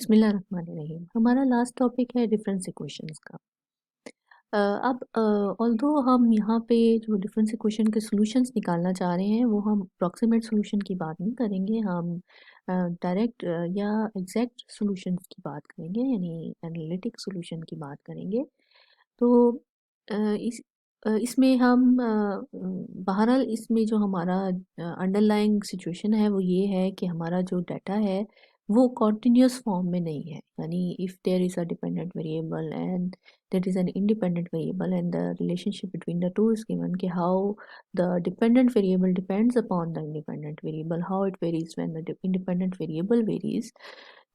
बिस्मिल्लाहिर्रहमानिर्रहीम। हमारा last topic है डिफरेंस इक्वेशंस का। अब ऑल्दो हम यहाँ पे जो डिफरेंस इक्वेशन के सॉल्यूशंस निकालना चाह रहे हैं वो हम अप्रॉक्सीमेट सॉल्यूशन की बात नहीं करेंगे, हम डायरेक्ट या एग्जैक्ट सॉल्यूशंस की बात करेंगे, यानी एनालिटिक सॉल्यूशन की बात करेंगे। तो अ, इसमें हम बहरहाल इसमें जो हमारा अंडरलाइंग सिचुएशन है वो ये है कि हमारा जो डाटा है वो कॉन्टिन्यूस फॉर्म में नहीं है, यानी if there is a dependent variable and there is an independent variable and the relationship between the two is given कि how the dependent variable depends upon the independent variable, how it varies when the independent variable varies।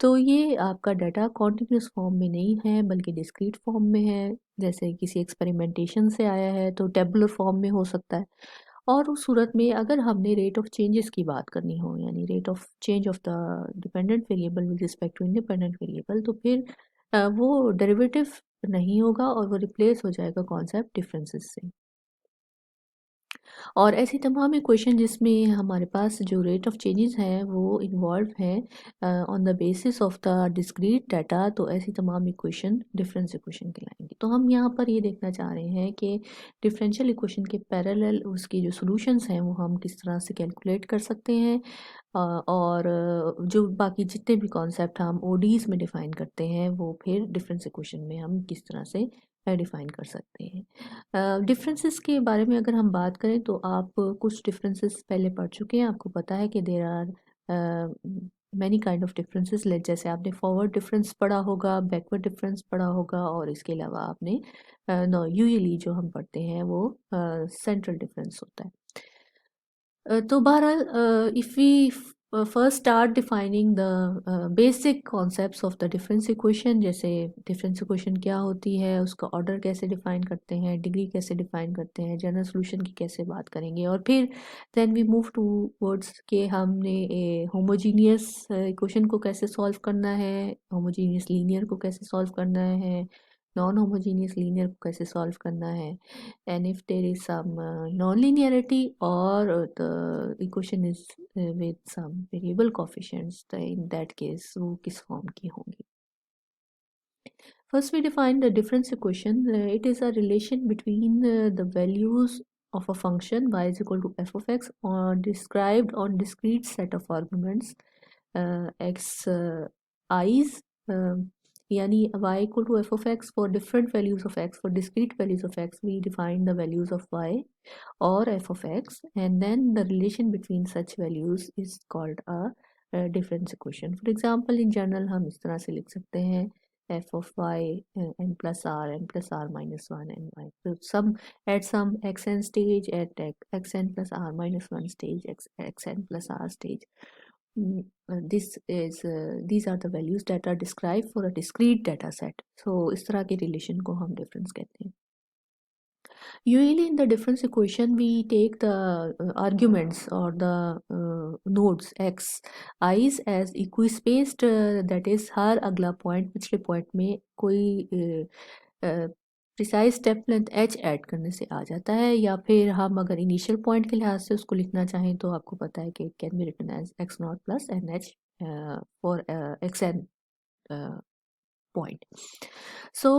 तो ये आपका data continuous form में नहीं है बल्कि discrete form में है, जैसे किसी एक्सपेरिमेंटेशन से आया है तो टेबुलर फॉर्म में हो सकता है। और उस सूरत में अगर हमने रेट ऑफ चेंजेस की बात करनी हो, यानी rate of change of the dependent variable with respect to independent variable, तो फिर वो डेरिवेटिव नहीं होगा और वो रिप्लेस हो जाएगा कॉन्सेप्ट डिफरेंसेस से। और ऐसी तमाम इक्वेशन जिसमें हमारे पास जो रेट ऑफ चेंजेस हैं वो इन्वॉल्व हैं on the basis of the discrete data, तो ऐसी तमाम इक्वेशन डिफरेंस इक्वेशन कहलाएंगी। तो हम यहाँ पर ये देखना चाह रहे हैं कि डिफरेंशियल इक्वेशन के पैरेलल उसकी जो सॉल्यूशंस हैं वो हम किस तरह से कैलकुलेट कर सकते हैं, और जो बाकी जितने भी कॉन्सेप्ट हम ओडीज में डिफ़ाइन करते हैं वो फिर डिफरेंस इक्वेशन में हम किस तरह से डिफ़ाइन कर सकते हैं। डिफरेंसेस के बारे में अगर हम बात करें तो आप कुछ डिफरेंसेस पहले पढ़ चुके हैं, आपको पता है कि there are many kind of differences, जैसे आपने फॉरवर्ड डिफरेंस पढ़ा होगा, बैकवर्ड डिफरेंस पढ़ा होगा, और इसके अलावा आपने यूजुअली जो हम पढ़ते हैं वो सेंट्रल डिफरेंस होता है। तो बहरहाल if we first start defining the basic concepts of the difference equation, जैसे difference equation क्या होती है, उसका ऑर्डर कैसे डिफाइन करते हैं, डिग्री कैसे डिफाइन करते हैं, जनरल सॉल्यूशन की कैसे बात करेंगे, और फिर then we move towards के हमने होमोजीनियस इक्वेशन को कैसे सॉल्व करना है, होमोजीनियस लीनियर को कैसे सॉल्व करना है, नॉन होमोजीनियस लीनियर को कैसे सॉल्व करना है, and if there is some non-linearity or the equation is with some variable coefficients, then in that case वो किस फॉर्म की होंगी। First we define the difference equation. It is a relation between the values of a function y is equal to f of x or described on discrete set of arguments x i's, yani y equal to f of x for different values of x, for discrete values of x we define the values of y or f of x, and then the relation between such values is called a difference equation. For example, in general हम इस तरह से लिख सकते हैं f of y n plus r minus 1 n y. So some at some xn stage, at xn plus r minus 1 stage, xn plus r stage. These are the values that are described for a discrete data set. So इस तरह के relation को हम difference कहते हैं। Usually in the difference equation we take the arguments or the nodes x i's as equispaced, that is हर अगला point पिछले point में कोई precise step length h add करने से आ जाता है, या फिर हम अगर इनिशियल पॉइंट के लिहाज से उसको लिखना चाहें तो आपको पता है कि it can be written as x naught plus n h for x n point. So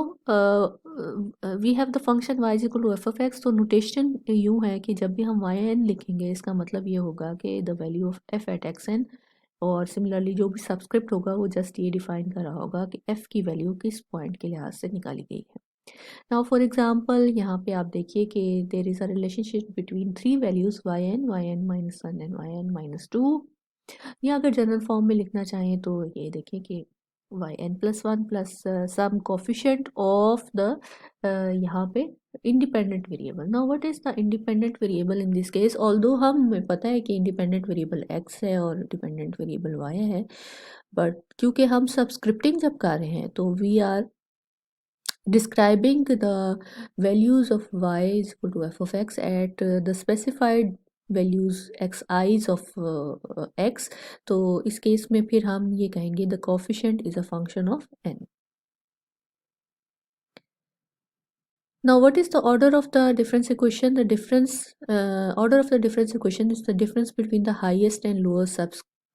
we have the function y is equal to f of x. तो नोटेशन यूँ है कि जब भी हम yn लिखेंगे इसका मतलब ये होगा कि the value of f at xn, और सिमिलरली जो भी सब्सक्रिप्ट होगा वो जस्ट ये डिफाइन कर रहा होगा कि f की वैल्यू किस पॉइंट के लिहाज से निकाली गई है। नाउ फॉर एग्जांपल यहाँ पे आप देखिए कि there is a relationship between three values yn minus one and yn minus two, या अगर जनरल फॉर्म में लिखना चाहें तो ये देखिए कि yn plus 1 plus some coefficient of the यहाँ पे independent variable. Now what is the independent variable in this case? Although हमें पता है कि independent variable x है और dependent variable y है, but क्योंकि हम subscripting जब कर रहे हैं तो we are describing the values of y is equal to f of x at the specified values x i's of x, तो इस केस में फिर हम ये कहेंगे the coefficient is a function of n. Now what is the order of the difference equation? The difference order of the difference equation is the difference between the highest and lowest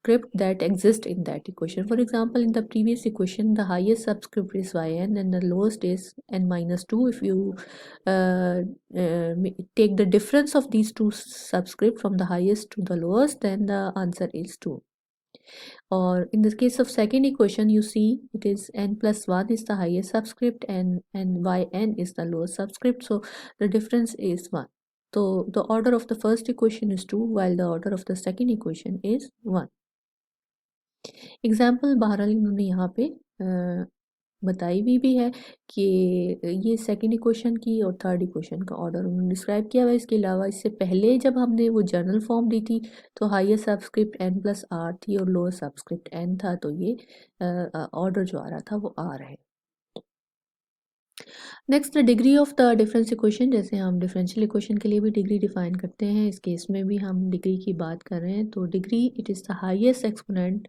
subscript that exist in that equation. For example, in the previous equation, the highest subscript is yn and the lowest is n minus 2. If you take the difference of these two subscript from the highest to the lowest, then the answer is 2. Or in the case of second equation, you see it is n plus 1 is the highest subscript and yn is the lowest subscript, so the difference is 1. So the order of the first equation is 2 while the order of the second equation is 1. Example बहरहाल इन्होंने यहाँ पे बताई भी है कि ये second equation की और थर्ड इक्वेशन का ऑर्डर उन्होंने डिस्क्राइब किया हुआ है। इसके अलावा इससे पहले जब हमने वो जर्नल फॉर्म दी थी तो highest subscript n plus r थी और लोअर सबस्क्रिप्ट n था, तो ये ऑर्डर जो आ रहा था वो आर है। Next degree of the difference equation, जैसे हम डिफरेंशियल इक्वेशन के लिए भी डिग्री डिफाइन करते हैं, इस केस में भी हम डिग्री की बात कर रहे हैं। तो degree it is the highest exponent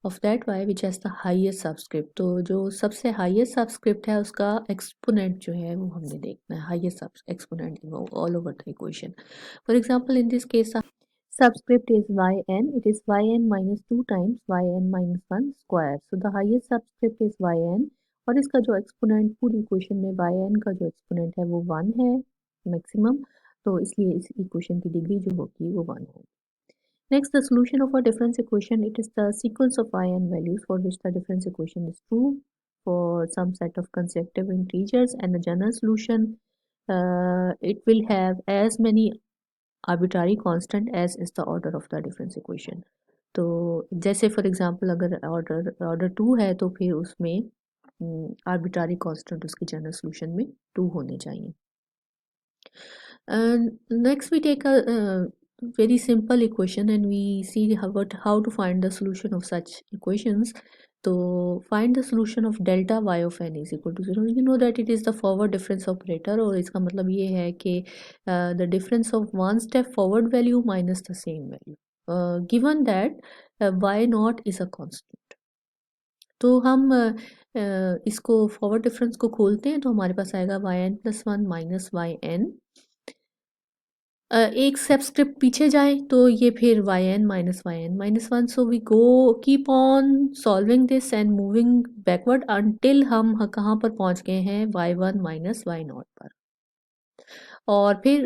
of that y which has the highest subscript. तो जो सबसे हाईएस्ट सबस्क्रिप्ट है उसका एक्सपोनेंट जो है वो हमने देखना है, highest exponent all over the equation. For example in this case subscript is yn, it is yn minus 2 times yn minus 1 square. So the highest subscript is yn और इसका जो एक्सपोनेंट पूरी इक्वेशन में yn का जो exponent है वो 1 है मैक्सिमम, तो इसलिए इस इक्वेशन की डिग्री जो होगी वो 1 होगी। Next, the solution of a difference equation, it is the sequence of yn values for which the difference equation is true for some set of consecutive integers, and the general solution it will have as many arbitrary constant as is the order of the difference equation. तो जैसे for example अगर order 2 है तो फिर उसमें arbitrary constant उसके general solution में 2 होने चाहिए। Next we take a very simple equation and we see how to find the solution of such equations. तो find the solution of delta y of n is equal to 0. You know that it is the forward difference operator और इसका मतलब ये है कि the difference of one step forward value minus the same value. Given that y naught is a constant. तो हम इसको forward difference को खोलते हैं तो हमारे पास आएगा yn प्लस 1 माइनस yn। एक सबस्क्रिप्ट पीछे जाए तो ये फिर yn minus 1, so we go keep on solving this and moving backward until हम कहाँ पर पहुँच गए हैं y1 माइनस y0 पर। और फिर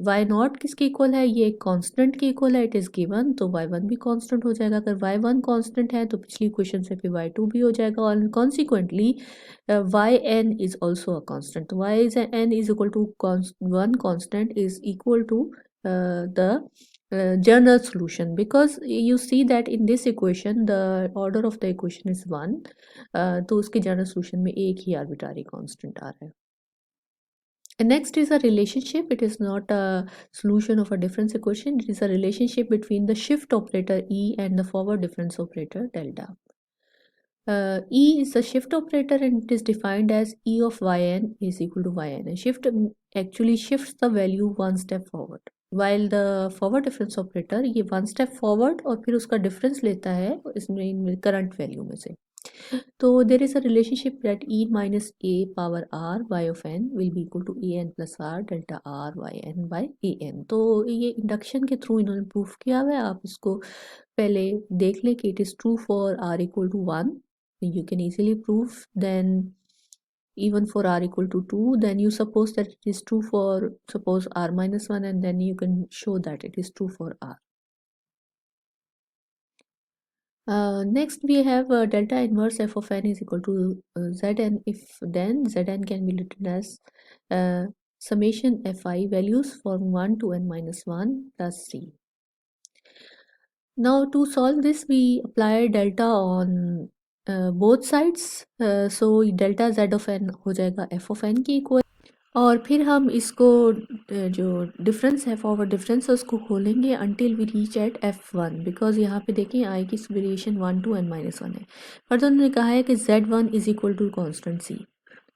y नॉट किसके इक्वल है, ये कांस्टेंट के इक्वल है, इट इज़ गिवन, तो y1 भी कांस्टेंट हो जाएगा। अगर y1 कांस्टेंट है तो पिछली इक्वेशन से फिर y2 भी हो जाएगा और consequently yn is also a constant. तो yn is equal to 1 constant is equal to the general solution, because you see that in this equation the order of the equation is 1, तो उसके general solution में एक ही arbitrary constant आ रहा है। And next is a relationship. It is not a solution of a difference equation. It is a relationship between the shift operator E and the forward difference operator delta. E is a shift operator and it is defined as E of yn is equal to yn. And shift actually shifts the value one step forward. While the forward difference operator ये one step forward और फिर उसका difference लेता है इसमें current value में से। तो there is a relationship that e minus a power r y of n will be equal to a n plus r delta r y n by a n। तो ये induction के through इन्होंने proof किया हुआ है, आप इसको पहले देख लें कि it is true for r equal to 1, you can easily prove, then even for r equal to 2, then you suppose that it is true for suppose r minus 1 and then you can show that it is true for r. Next we have delta inverse f of n is equal to zn, if then zn can be written as summation fi values from 1 to n minus 1 plus c. Now to solve this we apply delta on both sides, so delta z of n हो जाएगा f of n की equal, और फिर हम इसको जो difference है forward difference है उसको खोलेंगे until we reach at f1, because यहाँ पे देखें आई की वेरिएशन 1 to n minus 1 है। फर्दर उन्होंने कहा है कि z1 is equal to constant c,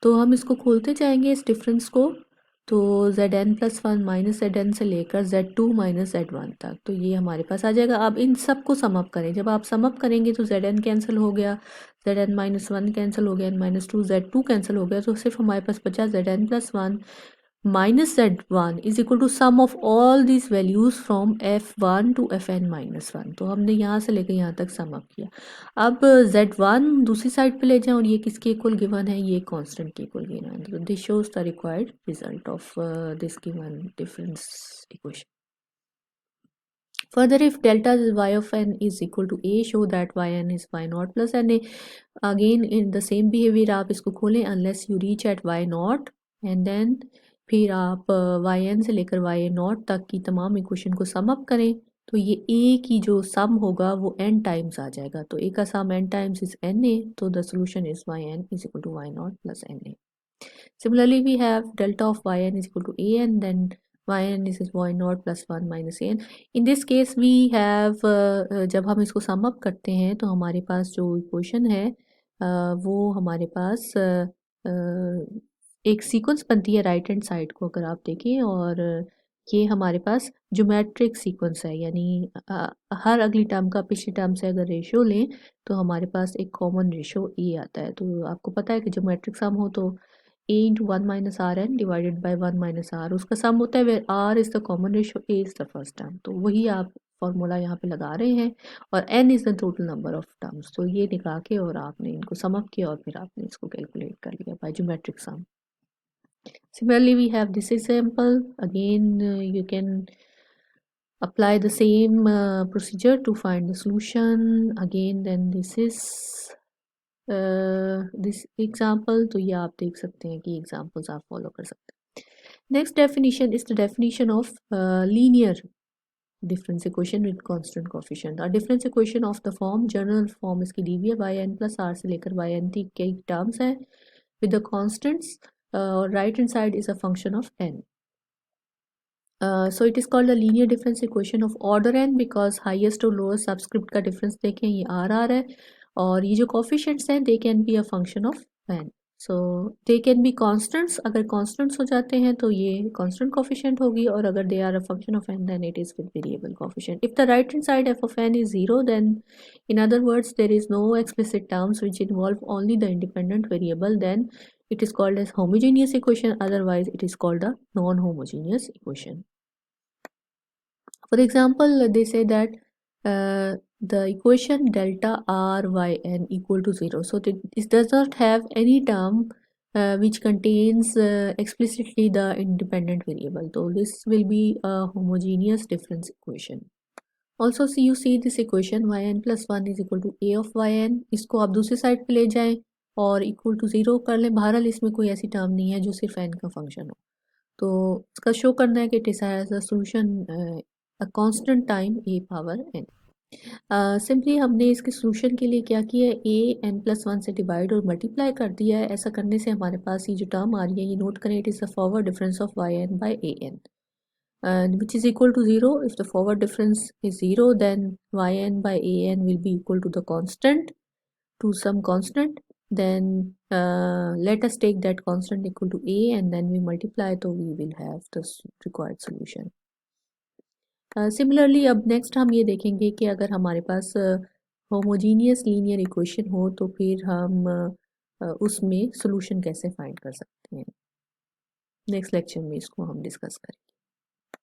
तो हम इसको खोलते जाएंगे इस डिफरेंस को, तो zn प्लस 1 माइनस zn से लेकर z2 माइनस z1 तक, तो ये हमारे पास आ जाएगा। अब इन सब को समअप करें, जब आप समअप करेंगे तो zn कैंसिल हो गया, zn माइनस 1 कैंसिल हो गया, n माइनस 2 z2 कैंसिल हो गया, तो सिर्फ हमारे पास बचा zn plus 1 minus z1 is equal to sum of all these values from f1 to fn minus 1। तो हमने यहाँ से लेकर यहाँ तक सम अप किया। अब z1 दूसरी साइड पे ले जाएं और ये किसके इक्वल गिवन है, ये कांस्टेंट के इक्वल गिवन है। तो this shows the required result of this given difference equation. Further, if delta y of n is equal to a, show that yn is y naught plus na। Again in the same behavior आप इसको खोलें unless you reach at y naught and then फिर आप yn से लेकर y naught तक की तमाम इक्वेशन को सम अप करें तो ये a की जो सम होगा वो n टाइम्स आ जाएगा। तो a का सम n टाइम्स इज na, तो the solution is yn is equal to y naught plus na। Similarly, we have delta of yn is equal to a and then yn is y naught plus 1 minus an। In this case we have जब हम इसको sum up करते हैं तो हमारे पास जो equation है वो हमारे पास एक सीक्वेंस बनती है राइट हैंड साइड को अगर आप देखें, और ये हमारे पास ज्योमेट्रिक सीक्वेंस है, यानी हर अगली टर्म का पिछली टर्म से अगर रेशियो लें तो हमारे पास एक कॉमन रेशियो ए आता है। तो आपको पता है कि ज्योमेट्रिक सम हो तो a into 1 minus rn divided by 1 minus r उसका सम होता है where r is the common ratio, a is the first term। तो वही आप फॉर्मूला यहाँ पे लगा रहे हैं और n is the total number of terms। तो ये निकाल के और आपने इनको सम अप किया और फिर आपने इसको कैलकुलेट कर लिया by geometric sum। Similarly, we have this example. Again, you can apply the same procedure to find the solution. Again, then this is this example। तो ये आप देख सकते हैं कि examples आप follow कर सकते हैं। Next definition is the definition of linear difference equation with constant coefficient। A difference equation of the form, general form इसकी दी हुई है yn plus r से लेकर yn तक कई terms है with the constants, right hand side is a function of n। So it is called a linear difference equation of order n because highest और lowest subscript का difference देखें ये r है, और ये जो coefficients हैं they can be a function of n। So they can be constants, अगर constants हो जाते हैं तो ये constant coefficient होगी, और अगर they are a function of n then it is with variable coefficient। If the right hand side f of n is 0, then in other words there is no explicit terms which involve only the independent variable, then it is called as homogeneous equation, otherwise it is called a non-homogeneous equation। For example, they say that the equation delta r y n equal to 0, so this does not have any term which contains explicitly the independent variable, so this will be a homogeneous difference equation। Also see, you see this equation yn plus 1 is equal to a of yn, इसको आप दूसरी side पे ले जाएं और equal to 0 कर लें। बहरहाल इसमें कोई ऐसी टर्म नहीं है जो सिर्फ n का फंक्शन हो, तो इसका शो करना है कि it is has a solution a constant time a power n। Simply हमने इसके सॉल्यूशन के लिए क्या किया है, a n plus 1 से डिवाइड और मल्टीप्लाई कर दिया है। ऐसा करने से हमारे पास ये जो टर्म आ रही है ये नोट करें, it is the forward difference of yn by an which is equal to 0। if the forward difference is 0 then yn by an will be equal to the constant, to some constant, then let us take that constant equal to a and then we multiply, so we will have the required solution। Similarly, अब next हम ये देखेंगे कि अगर हमारे पास homogeneous linear equation हो तो फिर हम उसमें solution कैसे find कर सकते हैं। नेक्स्ट लेक्चर में इसको हम डिस्कस करेंगे।